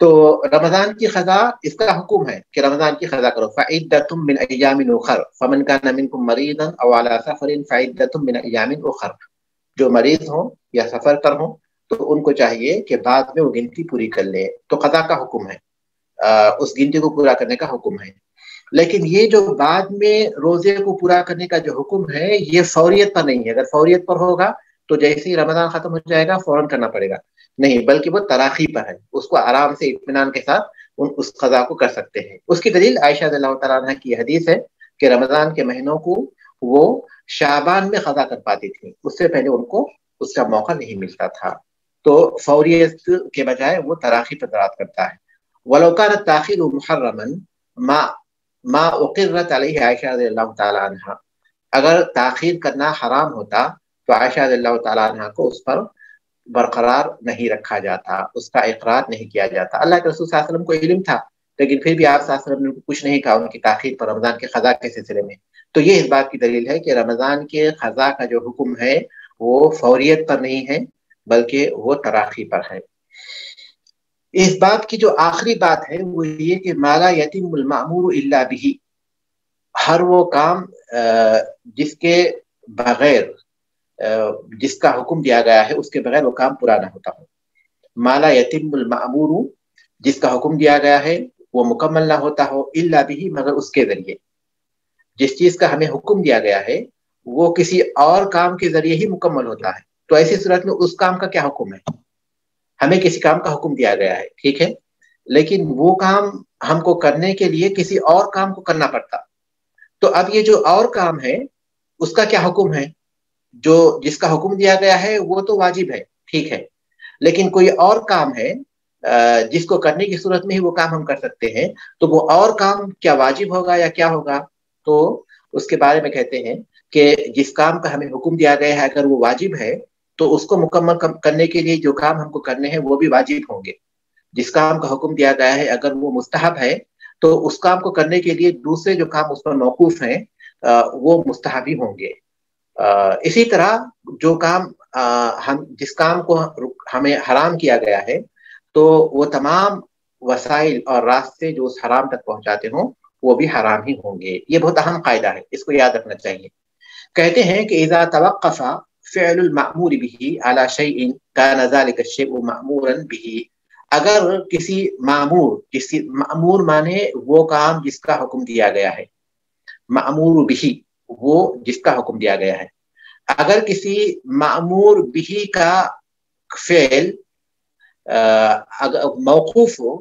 تو رمضان کی قضا اس کا حکم ہے کہ رمضان کی قضا کرو. فعدۃ من ایام اخر فمن کان منکم مریضا او علی سفر فعدۃ من ایام اخر. جو مریض ہوں یا سفر پر ہوں تو ان کو چاہیے کہ بعد میں وہ گنتی پوری کر لے. تو قضا کا حکم ہے, اس گنتی کو پورا کرنے کا حکم ہے. لیکن یہ جو بعد میں روزے کو پورا کرنے کا جو حکم ہے یہ فوریت پر نہیں ہے. اگر فوریت پر ہوگا تو جیسے ہی رمضان ختم ہو جائے گا فوراً کرنا پڑے گا, نہیں, بلکہ وہ تراخی پر ہے. اس کو آرام سے اطمینان کے ساتھ اس قضا کو کر سکتے ہیں. اس کی دلیل عائشہ رضی اللہ تعالیٰ عنہ کی حدیث ہے کہ رمضان کے مہینوں کو وہ شعبان میں قضا کر پاتی تھی, اس سے پہلے ان کو اس کا موقع نہیں ملتا تھا. تو فوریت کے بجائے وہ تراخی پر دلالت کرتا ہے. ولو كان التاخير محرما ما اقرت علیہ عائشہ رضی اللہ تعالیٰ عنہ. اگر تاخیر کرنا حرام ہوتا تو عائشہ رضی اللہ تعالیٰ عنہ کو اس پر برقرار نہیں رکھا جاتا, اس کا اقرار نہیں کیا جاتا. اللہ کے رسول صلی اللہ علیہ وسلم کو علم تھا, لیکن پھر بھی آپ صلی اللہ علیہ وسلم نے کچھ نہیں کہا ان کی تاخیر پر رمضان کے قضا کے سلسلے میں. تو یہ اس بات کی دلیل ہے کہ رمضان کے قضا کا جو حکم ہے وہ فوریت پر نہیں ہے بلکہ وہ تراخی پر ہے. اس بات کی جو آخری بات ہے وہ یہ کہ ما لا یتم المأمور الا به, ہر وہ کام جس کے بغیر جس کا حکم دیا گیا ہے اس کے بغیر وہ کام پورا نہ ہوتا ہو. ما لا یتم المأمور, جس کا حکم دیا گیا ہے وہ مکمل نہ ہوتا ہو, الا به, مگر اس کے ذریعے. جس چیز کا ہمیں حکم دیا گیا ہے وہ کسی اور کام کے ذریعے ہی مکمل ہوتا ہے. تو ایسی صورت میں اس کام کا کیا حکم ہے؟ ہمیں کسی کام کا حکم دیا گیا ہے, ٹھیک ہے, لیکن وہ کام ہم کو کرنے کے لیے کسی اور کام کو کرنا پڑتا. تو اب یہ جو اور کام ہے اس کا کیا حکم ہے؟ جو جس کا حکم دیا گیا ہے وہ تو واجب ہے, ٹھیک ہے, لیکن کوئی اور کام ہے جس کو کرنے کی صورت میں ہی وہ کام ہم کر سکتے ہیں, تو وہ اور کام کیا واجب ہوگا یا کیا ہوگا؟ تو اس کے بارے میں کہتے ہیں کہ جس کام کا ہمیں حکم دیا گیا ہے اگر وہ واجب ہے تو اس کو مکمل کرنے کے لیے جو کام ہم کو کرنے ہیں وہ بھی واجب ہوں گے. جس کام کا حکم دیا گیا ہے اگر وہ مستحب ہے تو اس کام کو کرنے کے لیے دوسرے جو کام اس پر موقوف ہیں وہ مستحب ہی ہوں گے. اسی طرح جو کام ہم جس کام کو ہمیں حرام کیا گیا ہے تو وہ تمام وسائل اور راستے جو اس حرام تک پہنچاتے ہوں وہ بھی حرام ہی ہوں گے. یہ بہت اہم قاعدہ ہے, اس کو یاد رکھنا چاہیے. کہتے ہیں کہ اذا توقف فعل المأمور به على شيء كان ذلك الشيء مأمورا به, اگر کسی مأمور مانے وہ کام جس کا حکم دیا گیا ہے, مأمور به وہ جس کا حکم دیا گیا ہے, اگر کسی مأمور به کا فعل موقوف ہو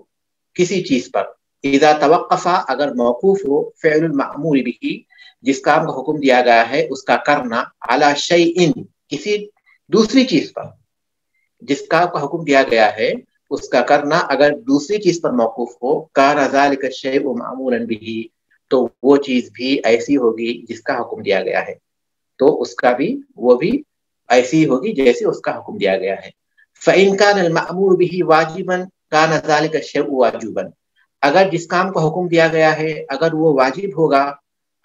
کسی چیز پر, اذا توقف, اگر موقوف ہو فعل المأمور به, جس کام کا حکم دیا گیا ہے اس کا کرنا, علی شیء, کسی دوسری چیز پر, جس کام کا حکم دیا گیا ہے اس کا کرنا اگر دوسری چیز پر موقوف ہو, کان ذلک الشیء مأمورا به, تو وہ چیز بھی ایسی ہوگی جس کا حکم دیا گیا ہے, تو اس کا بھی وہ بھی ایسی ہوگی جیسے اس کا حکم دیا گیا ہے. فإن كان المأمور به واجبا كان ذلك الشيء واجبا, اگر جس کام کا حکم دیا گیا ہے اگر وہ واجب ہوگا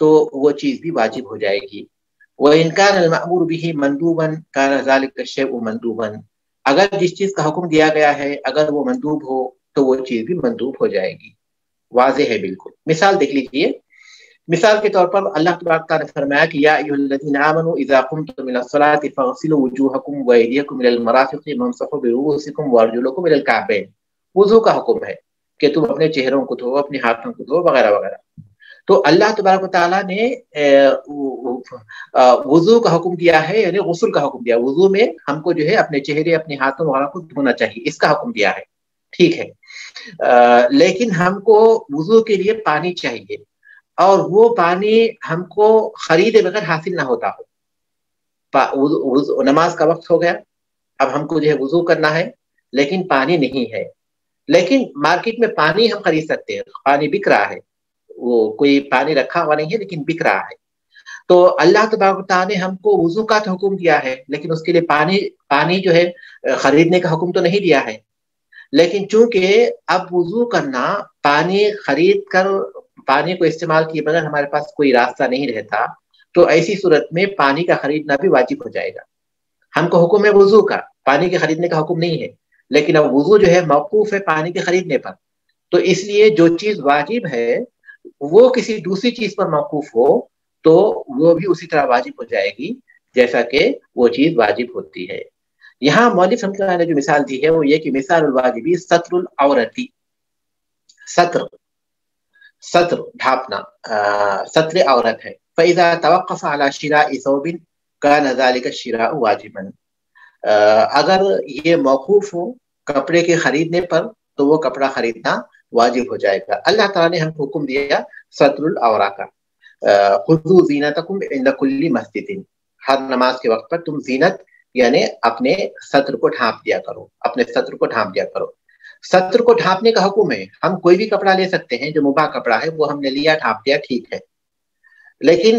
تو وہ چیز بھی واجب ہو جائے گی. وإن كان المأمور به مندوبا كان ذلك الشيء مندوبا, اگر جس چیز کا حکم دیا گیا ہے اگر وہ مندوب ہو تو وہ چیز بھی مندوب ہو جائے گی. واضح ہے بالکل. مثال دیکھ لیجئے. مثال کے طور پر اللہ تبارک تعالیٰ نے فرمایا کہ یا ایھا الذین آمنوا اذا قمتم الى الصلاة فاغسلوا وجوہکم وایدیکم الى المرافق وامسحوا برؤوسکم وارجلکم الى الکعبین. وضو کا حکم ہے کہ تم اپنے چہروں کو دھو, اپنے ہاتھوں کو دھو, وغیرہ وغیرہ. تو اللہ تبارک و تعالیٰ نے وضو کا حکم دیا ہے, یعنی غسل کا حکم دیا. وضو میں ہم کو جو ہے اپنے چہرے اپنے ہاتھوں وغیرہ کو دھونا چاہیے, اس کا حکم دیا ہے, ٹھیک ہے. لیکن ہم کو وضو کے لیے پانی چاہیے اور وہ پانی ہم کو خریدے بغیر حاصل نہ ہوتا ہو. نماز کا وقت ہو گیا, اب ہم کو جو ہے وضو کرنا ہے لیکن پانی نہیں ہے, لیکن مارکیٹ میں پانی ہم خرید سکتے ہیں, پانی بک رہا ہے, وہ کوئی پانی رکھا ہوا نہیں ہے لیکن بک رہا ہے. تو اللہ تبارک تعالیٰ نے ہم کو وضو کا تو حکم دیا ہے لیکن اس کے لیے پانی جو ہے خریدنے کا حکم تو نہیں دیا ہے. لیکن چونکہ اب وضو کرنا پانی خرید کر پانی کو استعمال کیے بغیر ہمارے پاس کوئی راستہ نہیں رہتا, تو ایسی صورت میں پانی کا خریدنا بھی واجب ہو جائے گا. ہم کو حکم ہے وضو کا, پانی کے خریدنے کا حکم نہیں ہے, لیکن اب وضو جو ہے موقوف ہے پانی کے خریدنے پر، تو اس لیے جو چیز واجب ہے وہ کسی دوسری چیز پر موقوف ہو تو وہ بھی اسی طرح واجب ہو جائے گی جیسا کہ وہ چیز واجب ہوتی ہے۔ یہاں مولوی رحمۃ اللہ نے جو مثال دی ہے وہ یہ کہ مثال الواجبی ستر العورتی، ستر ستر ڈھانپنا، ستر عورت ہے۔ فَإِذَا تَوَقَّفَ عَلَى شِرَاءِ ثَوْبٍ كَانَ ذَلِكَ الشِّرَاءُ وَاجِبًا، اگر یہ موقوف ہو کپڑے کے خریدنے پر تو وہ کپڑا خریدنا واجب ہو جائے گا۔ اللہ تعالیٰ نے ہم کو حکم دیا ستر العورا کا، خذوا زینتکم عند کل مسجد، ہر نماز کے وقت پر تم زینت یعنی اپنے ستر کو ڈھانپ دیا کرو، اپنے ستر کو ڈھانپ دیا کرو۔ ستر کو ڈھانپنے کا حکم ہے، ہم کوئی بھی کپڑا لے سکتے ہیں جو مباح کپڑا ہے وہ ہم نے لیا ڈھانپ دیا ٹھیک ہے، لیکن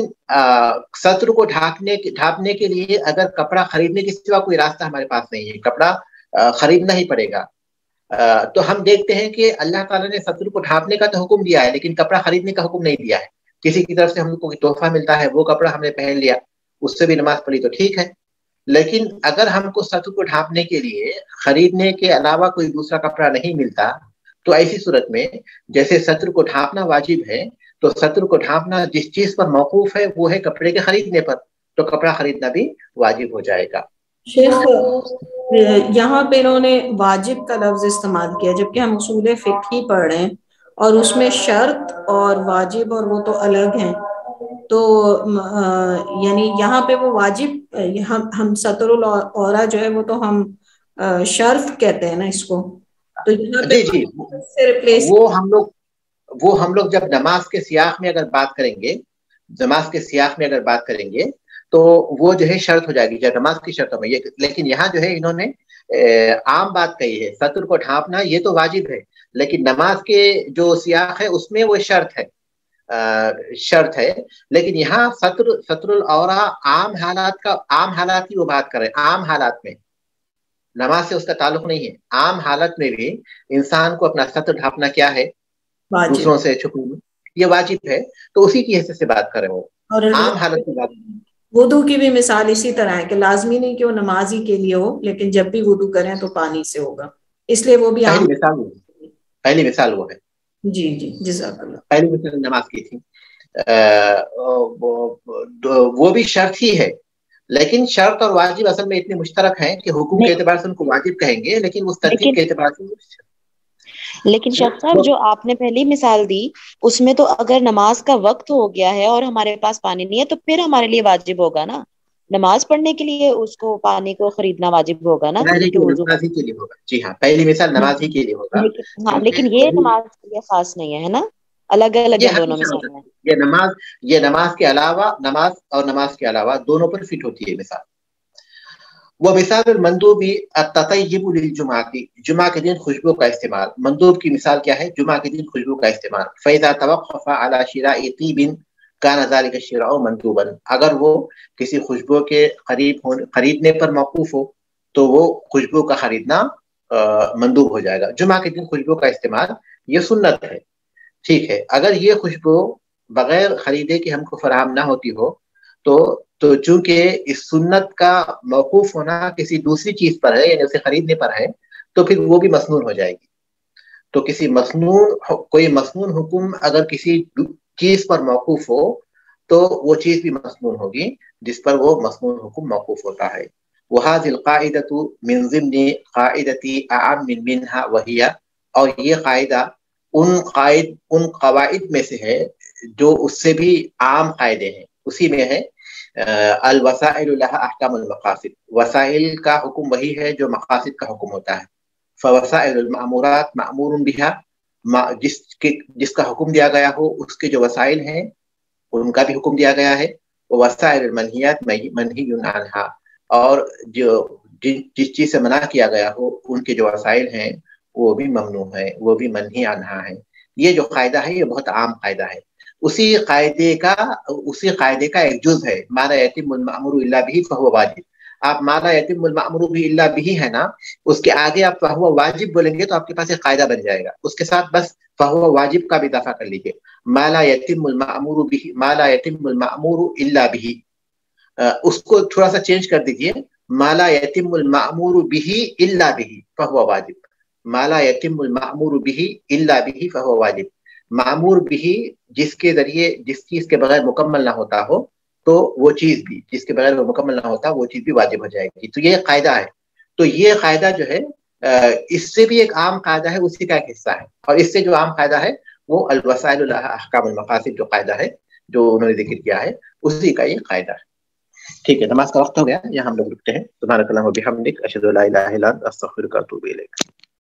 ستر کو ڈھانپنے کے لیے اگر کپڑا خریدنے کے سوا کوئی راستہ ہمارے پاس نہیں ہے، کپڑا خریدنا ہی پڑے گا، تو ہم دیکھتے ہیں کہ اللہ تعالیٰ نے ستر کو ڈھانپنے کا تو حکم دیا ہے لیکن کپڑا خریدنے کا حکم نہیں دیا ہے۔ کسی کی طرف سے ہم کو کوئی تحفہ ملتا ہے وہ کپڑا ہم نے پہن لیا، اس سے بھی نماز پڑھی تو ٹھیک ہے، لیکن اگر ہم کو ستر کو ڈھانپنے کے لیے خریدنے کے علاوہ کوئی دوسرا کپڑا نہیں ملتا تو ایسی صورت میں جیسے ستر کو ڈھانپنا واجب ہے تو ستر کو ڈھانپنا جس چیز پر موقوف ہے وہ ہے کپڑے کے خریدنے پر، تو کپڑا خریدنا بھی واجب ہو جائے گا۔ شیخ یہاں پہ انہوں نے واجب کا لفظ استعمال کیا جبکہ ہم اصول فقہ ہی پڑھ رہے ہیں اور اس میں شرط اور واجب اور وہ تو الگ ہیں، تو یعنی یہاں پہ وہ واجب ہم ستر العورا جو ہے وہ تو ہم شرط کہتے ہیں نا اس کو، تو یہاں پہ جی وہ ہم لوگ جب نماز کے سیاق میں اگر بات کریں گے، نماز کے سیاق میں اگر بات کریں گے تو وہ جو ہے شرط ہو جائے گی جب نماز کی شرطوں میں، لیکن یہاں جو ہے انہوں نے عام بات کہی ہے، ستر کو ڈھانپنا یہ تو واجب ہے لیکن نماز کے جو سیاق ہے اس میں وہ شرط ہے، لیکن یہاں ستر العورا عام حالات کی وہ بات کر رہے ہیں، عام حالات میں نماز سے اس کا تعلق نہیں ہے، عام حالت میں بھی انسان کو اپنا ستر ڈھانپنا کیا ہے، دوسروں سے چھپنا یہ واجب ہے، تو اسی کی حیثیت سے بات کر رہے ہو، عام حالت کی بات۔ وضو کی بھی مثال اسی طرح ہے کہ لازمی نہیں کہ وہ نمازی کے لیے ہو لیکن جب بھی وضو کریں تو پانی سے ہوگا، اس لیے وہ بھی پہلی مثال وہ ہے۔ جی جی جزاک اللہ۔ پہلی مثال نماز کی تھی، وہ بھی شرط ہی ہے، لیکن شرط اور واجب اصل میں اتنے مشترک ہیں کہ حکم کے اعتبار سے ان کو واجب کہیں گے لیکن اس ترتیب کے اعتبار سے۔ لیکن شیخ صاحب جو آپ نے پہلی مثال دی اس میں تو اگر نماز کا وقت ہو گیا ہے اور ہمارے پاس پانی نہیں ہے تو پھر ہمارے لیے واجب ہوگا نا، نماز پڑھنے کے لیے اس کو پانی کو خریدنا واجب ہوگا نا، نماز ہی کے لیے ہوگا، جی ہاں پہلی مثال نماز ہی کے لیے ہوگا، ہاں لیکن یہ نماز کے لیے خاص نہیں ہے نا، الگ الگ ہیں دونوں مثال ہیں، یہ نماز کے علاوہ نماز کے علاوہ دونوں پر فٹ ہوتی ہے مثال۔ وہ مثال المندوبی التطیب للجمعہ، جمعہ کے دن خوشبو کا استعمال، مندوب کی مثال کیا ہے، جمعہ کے دن خوشبو کا استعمال۔ فَإِذَا تَوَقَّفَ عَلَى شِرَاءِ طِيبٍ كَانَ ذَلِكَ الشِّرَاءُ مَنْدُوبًا، اگر وہ کسی خوشبو کے خریدنے پر موقوف ہو تو وہ خوشبو کا خریدنا مندوب ہو جائے گا۔ جمعہ کے دن خوشبو کا استعمال یہ سنت ہے، ٹھیک ہے، اگر یہ خوشبو بغیر خریدے کہ ہم کو فراہم نہ ہوتی ہو تو چونکہ اس سنت کا موقوف ہونا کسی دوسری چیز پر ہے یعنی اسے خریدنے پر ہے تو پھر وہ بھی مسنون ہو جائے گی، تو کوئی مسنون حکم اگر کسی چیز پر موقوف ہو تو وہ چیز بھی مسنون ہوگی جس پر وہ مسنون حکم موقوف ہوتا ہے۔ وَهَذِهِ الْقَاعِدَةُ مِنْ ضِمْنِ قَاعِدَةِ أَعَمٍّ مِنْهَا وَهِيَ، اور یہ قاعدہ ان قواعد میں سے ہے جو اس سے بھی عام قاعدے ہیں، اسی میں ہے الوسائل لها احکام المقاصد، وسائل کا حکم وہی ہے جو مقاصد کا حکم ہوتا ہے۔ فوسائل المأمورات مأمور بها، جس کا حکم دیا گیا ہو اس کے جو وسائل ہیں ان کا بھی حکم دیا گیا ہے۔ وسائل المنہیات منہی عنہا، اور جس چیز سے منع کیا گیا ہو ان کے جو وسائل ہیں وہ بھی ممنوع ہے، وہ بھی منہی عنہا ہے۔ یہ جو قاعدہ ہے یہ بہت عام قاعدہ ہے، اسی قاعدے کا ایک جز ہے ما لا یتم المأمور الا به فهو واجب۔ آپ ما لا یتم المأمور به الا به ہے نا، اس کے آگے آپ فهو واجب بولیں گے تو آپ کے پاس ایک قاعدہ بن جائے گا، اس کے ساتھ بس فهو واجب کا بھی اضافہ کر لیجیے، ما لا یتم المأمور به ما لا یتم المأمور الا به، اس کو تھوڑا سا چینج کر دیجیے، ما لا يتم المأمور به إلا به فهو واجب. ما لا يتم المأمور به إلا به فهو واجب. معمور به جس کے ذریعے جس چیز کے بغیر مکمل نہ ہوتا ہو تو وہ چیز بھی جس کے بغیر وہ مکمل نہ ہوتا وہ چیز بھی واجب ہو جائے گی. تو یہ قاعدہ ہے. تو یہ قاعدہ جو ہے اس سے بھی ایک عام قاعدہ ہے, اسی کا ایک حصہ ہے. اور اس سے جو عام قاعدہ ہے وہ الوسائل احکام المقاصد جو قاعدہ ہے جو انہوں نے ذکر کیا ہے اسی کا یہ قاعدہ ہے. ٹھیک ہے, نماز کا وقت ہو گیا, یہاں ہم لوگ رکتے ہیں. سبحانک اللہم و بحمدک اشہد ان لا الہ الا انت استغفرک و اتوب الیک.